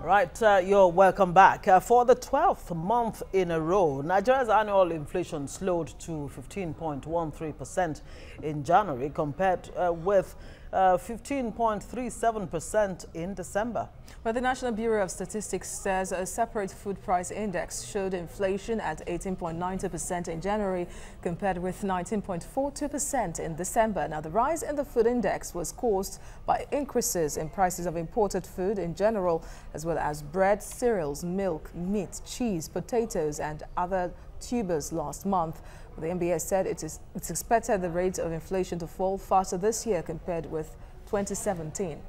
Right, you're welcome back. For the 12th month in a row, Nigeria's annual inflation slowed to 15.13% in January compared with 15.37% in December. Well, the National Bureau of Statistics says a separate food price index showed inflation at 18.90% in January compared with 19.42% in December. Now, the rise in the food index was caused by increases in prices of imported food in general, as well as bread, cereals, milk, meat, cheese, potatoes, and other tubers last month. The NBS said it's expected the rate of inflation to fall faster this year compared with 2017.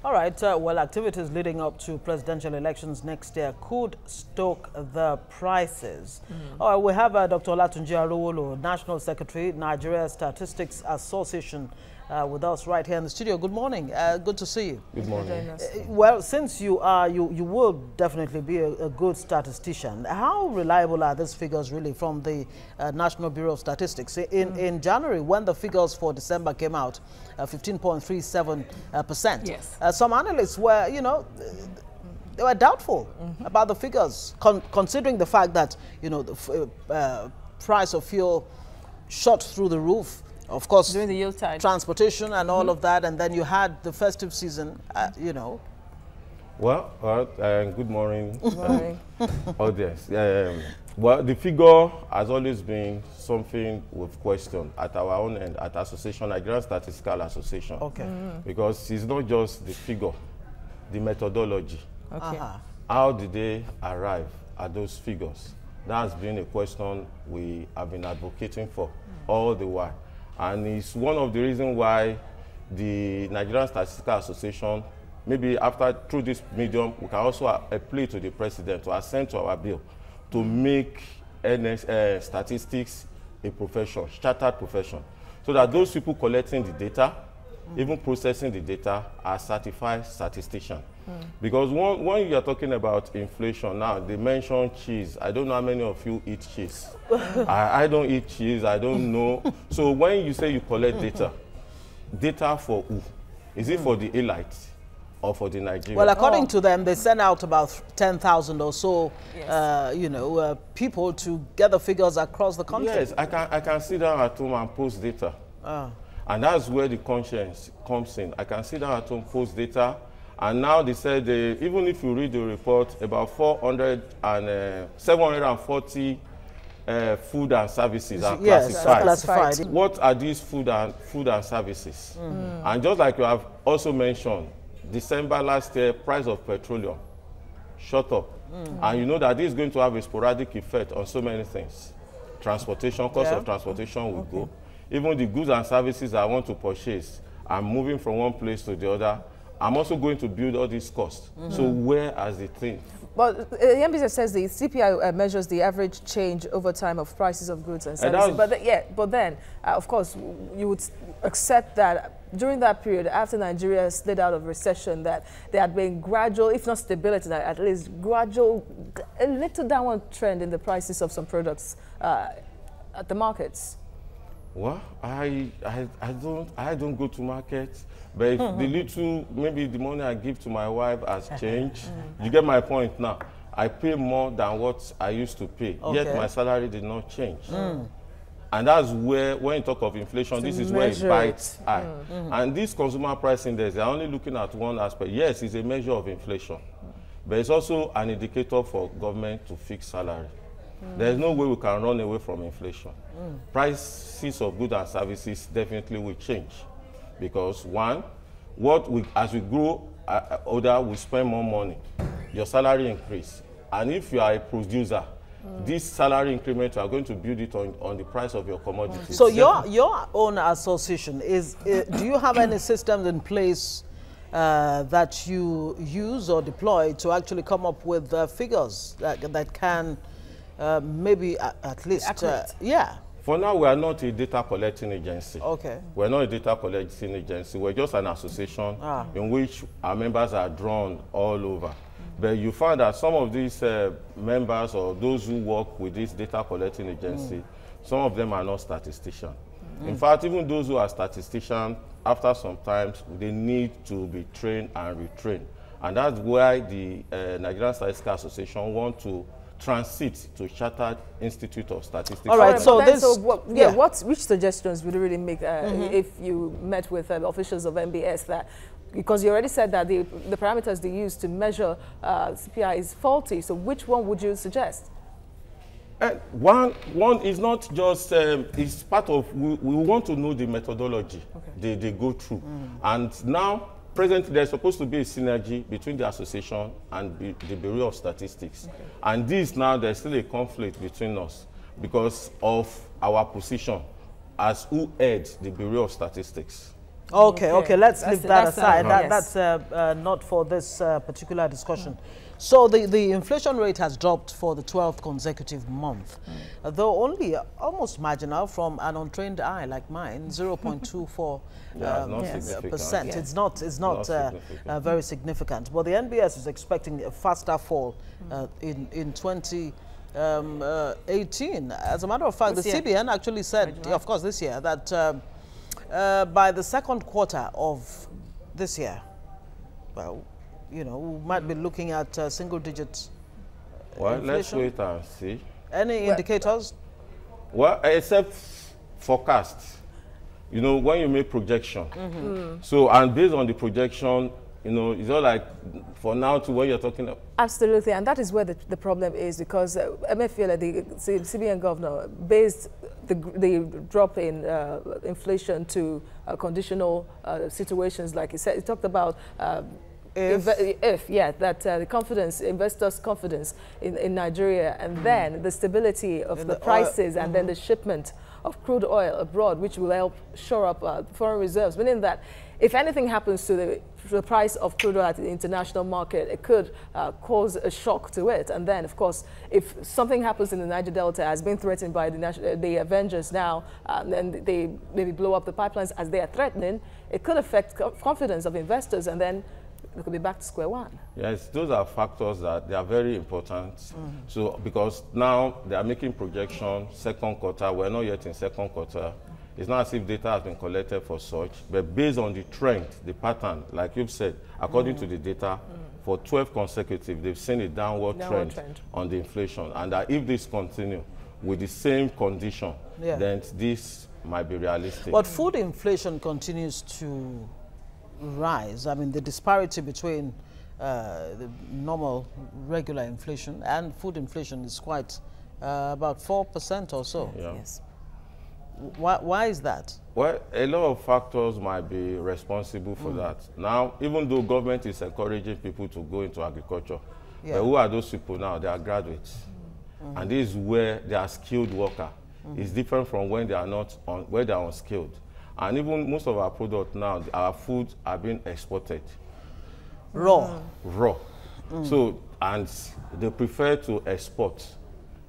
All right, well, activities leading up to presidential elections next year could stoke the prices. All right, we have Dr. Olatunji Arowolo, National Secretary, Nigeria Statistics Association, with us right here in the studio. Good morning. Good to see you. Good morning. Well, since you will definitely be a good statistician, how reliable are these figures really from the National Bureau of Statistics? In January, when the figures for December came out, 15.37%. Yes. Some analysts were, they were doubtful about the figures, considering the fact that, the price of fuel shot through the roof. Of course, during the Yuletide, transportation and all of that, and then you had the festive season, Well, good morning, audience. Well, the figure has always been something we've questioned at our own end, at Association, Nigerian Statistical Association. Okay. Because it's not just the figure, the methodology. Okay. How did they arrive at those figures? That's been a question we have been advocating for all the while. And it's one of the reasons why the Nigerian Statistical Association, maybe through this medium, we can also appeal to the president to assent to our bill to make statistics a profession, chartered profession, so that those people collecting the data, even processing the data, are certified statisticians. Because when you are talking about inflation now, they mention cheese. I don't know how many of you eat cheese. I don't eat cheese. I don't know. So when you say you collect data for who? Is it for the elites or for the Nigerians? Well, according to them, they send out about 10,000 or so, people to gather figures across the country. Yes, I can sit down at home and post data. And that's where the conscience comes in. I can sit down at home, post data. And now they said, even if you read the report, about 740 food and services are classified. What are these food and services? And just like you have also mentioned, December last year, price of petroleum shot up. And you know that this is going to have a sporadic effect on so many things. Transportation, cost of transportation will go. Even the goods and services I want to purchase, I'm moving from one place to the other. I'm also going to build all these costs. So where are the things? But the NBS says the CPI measures the average change over time of prices of goods and services. But then, of course, you would accept that during that period, after Nigeria slid out of recession, that there had been gradual, if not stability, at least gradual, a little downward trend in the prices of some products at the markets. Well, I don't go to markets, but if the little, maybe the money I give to my wife has changed. You get my point now. I pay more than what I used to pay, yet my salary did not change. And that's where, when you talk of inflation, this is where it bites high. And this consumer price index, they're only looking at one aspect. Yes, it's a measure of inflation, but it's also an indicator for government to fix salary. There's no way we can run away from inflation. Prices of goods and services definitely will change, because one, as we grow older, we spend more money. Your salary increase, and if you are a producer, this salary increment, you are going to build it on the price of your commodities. So your own association do you have any systems in place that you use or deploy to actually come up with figures that can maybe at least, For now, we are not a data collecting agency. Okay. We're not a data collecting agency. We're just an association in which our members are drawn all over. But you find that some of these members or those who work with this data collecting agency, some of them are not statisticians. In fact, even those who are statisticians, after some time, they need to be trained and retrained. And that's why the Nigerian Statistical Association want to transit to Chartered Institute of Statistics. All right, so this... which suggestions would you really make if you met with officials of NBS that, because you already said that the parameters they use to measure CPI is faulty, so which one would you suggest? One is not just, it's part of, we want to know the methodology they go through. And now, presently, there's supposed to be a synergy between the association and the Bureau of Statistics. And this now, there's still a conflict between us because of our position as who heads the Bureau of Statistics. Okay, let's leave that aside. That's not for this particular discussion. So the inflation rate has dropped for the 12th consecutive month, though only almost marginal from an untrained eye like mine, 0.24%. It's not very significant. But the NBS is expecting a faster fall in 2018. As a matter of fact, the CBN actually said, of course, this year, that by the second quarter of this year, well, you know, we might be looking at single-digit inflation. Let's wait and see. Any indicators? Well, except forecasts. You know, when you make projection. So, and based on the projection, you know, it's all like, for now to what you're talking about. Absolutely, and that is where the problem is, because Emefiele, the CBN governor, based the drop in inflation to conditional situations, like he said. He talked about the confidence, investors' confidence in Nigeria, and then the stability of the prices, and then the shipment of crude oil abroad, which will help shore up foreign reserves, meaning that if anything happens to the price of crude oil at the international market, it could cause a shock to it. And then, of course, if something happens in the Niger Delta, has been threatened by the Avengers now, and they maybe blow up the pipelines as they are threatening, it could affect confidence of investors, and then we could be back to square one. Yes, those are factors that they are very important. So, because now they are making projections, second quarter, we're not yet in second quarter. It's not as if data has been collected for such, but based on the trend, the pattern, like you've said, according to the data, for 12 consecutive, they've seen a downward trend on the inflation. And that if this continues with the same condition, then this might be realistic. But food inflation continues to rise. I mean, the disparity between the normal, regular inflation and food inflation is quite about 4% or so. Yes. Why is that? Well, a lot of factors might be responsible for that. Now, even though government is encouraging people to go into agriculture, but who are those people now? They are graduates. And this is where they are skilled worker. It's different from when they are not where they are unskilled. And even most of our products now, our foods are being exported. Raw. So, and they prefer to export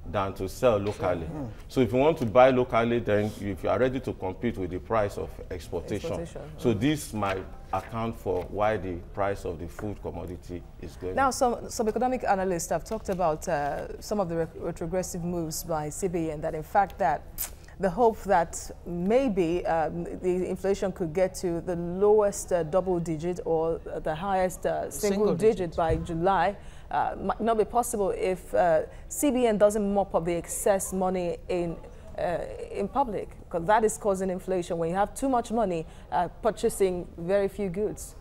than to sell locally. So if you want to buy locally, then if you are ready to compete with the price of exportation. So this might account for why the price of the food commodity is going now, some economic analysts have talked about some of the retrogressive moves by CBN, that in fact that the hope that maybe the inflation could get to the lowest double digit or the highest single digit by July might not be possible if CBN doesn't mop up the excess money in public, because that is causing inflation when you have too much money purchasing very few goods.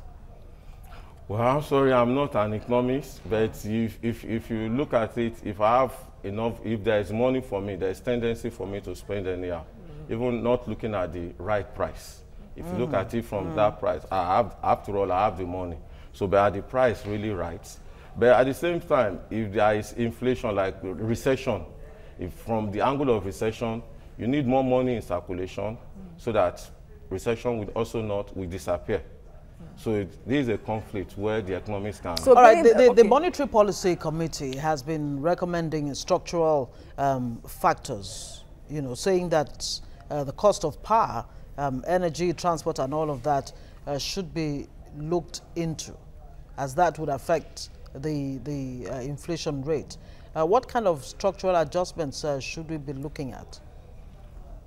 Well, I'm sorry, I'm not an economist, but if you look at it, if I have enough, if there is money for me, there is tendency for me to spend anyhow, even not looking at the right price. If you look at it from that price, after all, I have the money. So, but are the price really right? But at the same time, if there is inflation, like recession, if from the angle of recession, you need more money in circulation so that recession will also will disappear. So this is a conflict where the economics can... So all right, the Monetary Policy Committee has been recommending structural factors, you know, saying that the cost of power, energy, transport and all of that should be looked into, as that would affect the inflation rate. What kind of structural adjustments should we be looking at?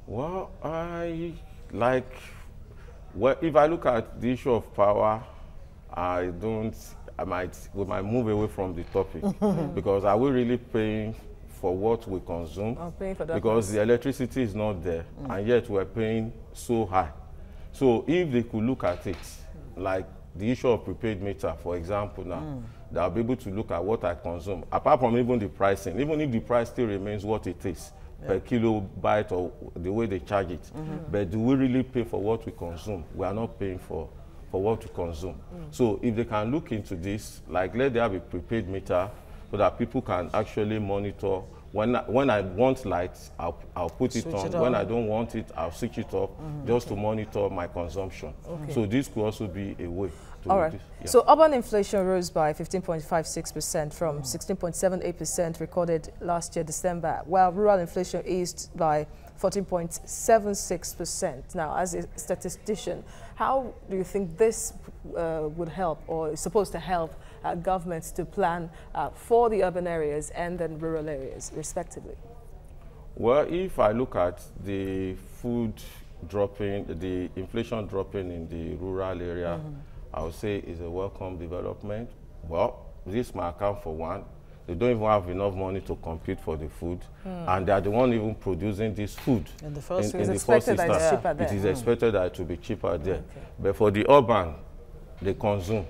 Well, if I look at the issue of power, we might move away from the topic because are we really paying for what we consume? Because the electricity is not there, and yet we're paying so high. So if they could look at it, like the issue of prepaid meter, for example, now, they'll be able to look at what I consume, apart from even the pricing, even if the price still remains what it is per kilobyte or the way they charge it. But do we really pay for what we consume? We are not paying for what we consume. So if they can look into this, like let there be a prepaid meter so that people can actually monitor. When I want lights, I'll put it on. When I don't want it, I'll switch it off just to monitor my consumption. So this could also be a way to All right. Yeah. So urban inflation rose by 15.56% from 16.78% recorded last year, December, while rural inflation eased by 14.76%. Now, as a statistician, how do you think this would help or is supposed to help governments to plan for the urban areas and then rural areas, respectively? Well, if I look at the food dropping, the inflation dropping in the rural area, I would say is a welcome development. Well, this might account for one. They don't even have enough money to compete for the food, and they are the one even producing this food. In the first instance, it is expected that it will be cheaper there. But for the urban, they consume.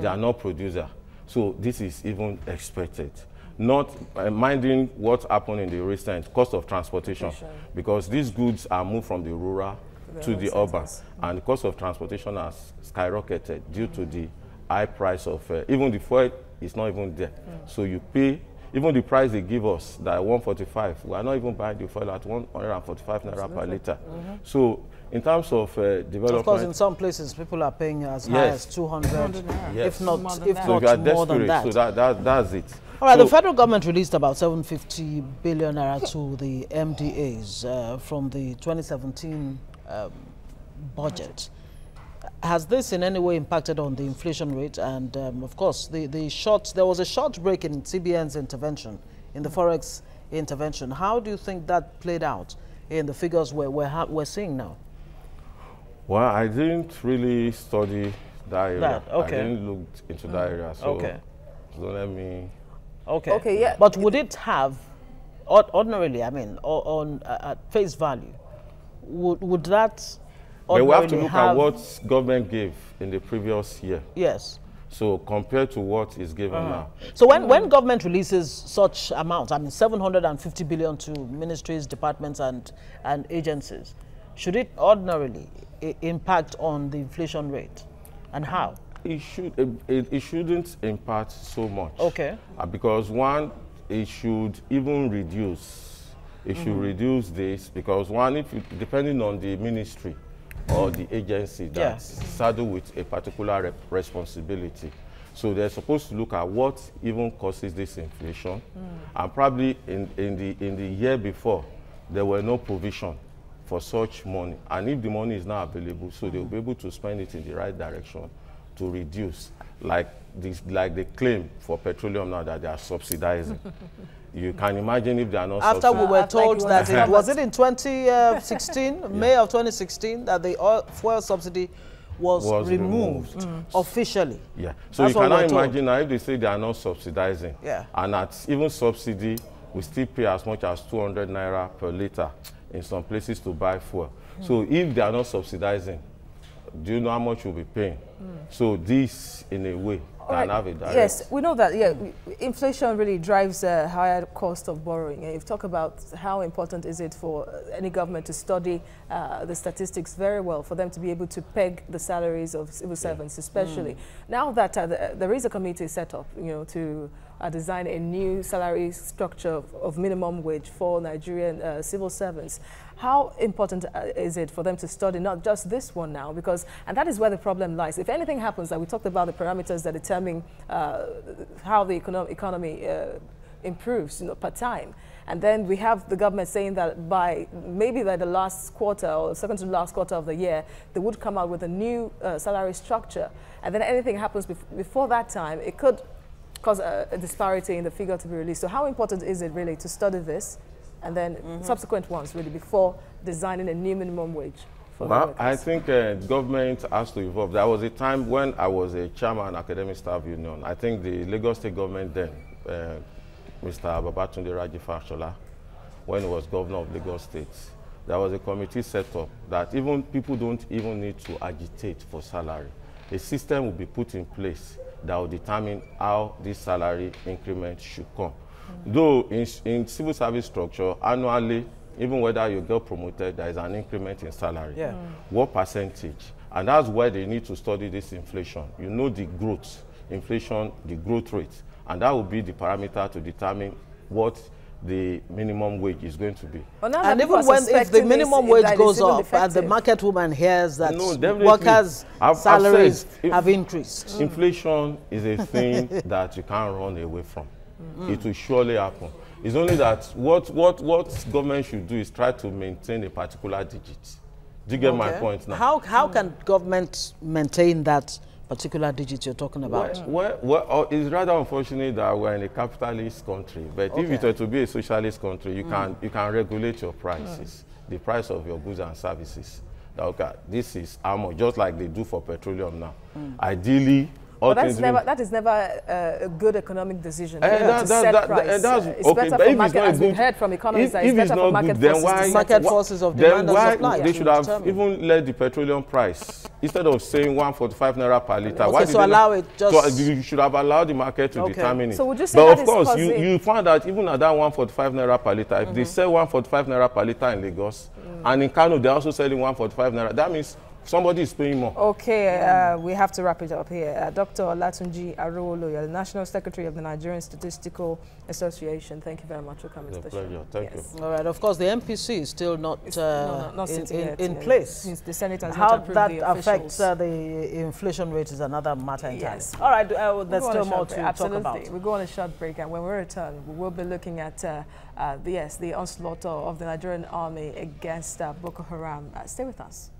They are not producer. So this is even expected. Not minding what happened in the recent cost of transportation, because these goods are moved from the rural to the urban, and the cost of transportation has skyrocketed due to the high price of even the fuel is not even there. So you pay, even the price they give us, that 145, we are not even buying the fuel at 145 naira per liter. So in terms of development, of course, in some places people are paying as high as 200, if not more than that. So that's it. All right, the federal government released about 750 billion naira to the MDAs from the 2017 budget. Has this in any way impacted on the inflation rate? And of course, there was a short break in CBN's intervention, in the forex intervention. How do you think that played out in the figures we're seeing now? Well, I didn't really study that area. Okay. I didn't look into that area, so don't let me. Okay, yeah. But would it have, ordinarily, I mean, at face value, would that? But we have to look at what government gave in the previous year. Yes. So compared to what is given now. So when government releases such amounts, I mean 750 billion to ministries, departments and agencies, should it ordinarily impact on the inflation rate, and how? It shouldn't impact so much. Okay. Because one, it should even reduce. It should reduce this, because one, depending on the ministry or the agency that's saddled with a particular responsibility. So they're supposed to look at what even causes this inflation. And probably in the year before, there were no provision for such money. And if the money is not available, so they'll be able to spend it in the right direction to reduce, like they claim for petroleum now that they are subsidizing. You can imagine if they are not after we were told that was it in 2016, May of 2016, that the fuel subsidy was removed officially. Yeah. So that's you cannot imagine now if they say they are not subsidizing. Yeah. And at even subsidy, we still pay as much as 200 naira per liter in some places to buy fuel. So if they are not subsidizing, do you know how much you'll be paying? So this, in a way, can have a direct. Yes, we know that. Yeah, inflation really drives a higher cost of borrowing. And you've talked about how important is it for any government to study the statistics very well, for them to be able to peg the salaries of civil servants, especially. Now that there is a committee set up, to design a new salary structure of minimum wage for Nigerian civil servants. How important is it for them to study not just this one now? And that is where the problem lies. If anything happens, like we talked about the parameters that determine how the economy improves per time. And then we have the government saying that maybe by the last quarter or second to last quarter of the year, they would come out with a new salary structure. And then anything happens before that time, it could cause a disparity in the figure to be released. So how important is it really to study this and then subsequent ones really before designing a new minimum wage Well, I think government has to evolve. There was a time when I was a chairman academic staff union. I think the Lagos State government then, Mr. Babatunde Raji Fashola, when he was governor of Lagos State, there was a committee set up that even people don't even need to agitate for salary. A system will be put in place that will determine how this salary increment should come. Though in civil service structure, annually, even whether you get promoted, there is an increment in salary. Yeah. What percentage? And that's why they need to study this inflation. You know the growth, inflation, the growth rate. And that will be the parameter to determine what the minimum wage is going to be. And even if the minimum wage goes up and the market woman hears that workers' salaries have increased. Inflation is a thing that you can't run away from. It will surely happen. It's only that what government should do is try to maintain a particular digit. Do you get my point now? How can government maintain that particular digit you're talking about? Well, it's rather unfortunate that we're in a capitalist country. But if it were to be a socialist country, you can regulate your prices, the price of your goods and services. Okay, this is how much, just like they do for petroleum now. Ideally, that is never a good economic decision. To set price. It's better for market, as we've heard from economists, it's better for market forces to demand and supply. They should have even let the petroleum price, instead of saying 145 naira per liter. Why did they allow it? You should have allowed the market to determine it. So would you say but of course, you find that even at that 145 naira per liter, if they sell 145 naira per liter in Lagos, and in Kano they're also selling 145 naira, that means somebody is paying more. Okay, we have to wrap it up here. Dr. Olatunji Arowolo, you're the National Secretary of the Nigerian Statistical Association. Thank you very much for coming to the show. Thank you. All right, of course, the MPC is still not in place. Since the Senate has How not approved that the affects the inflation rate is another matter entirely. All right, there's still more to talk about. We'll go on a short break, and when we return, we will be looking at the onslaught of the Nigerian army against Boko Haram. Stay with us.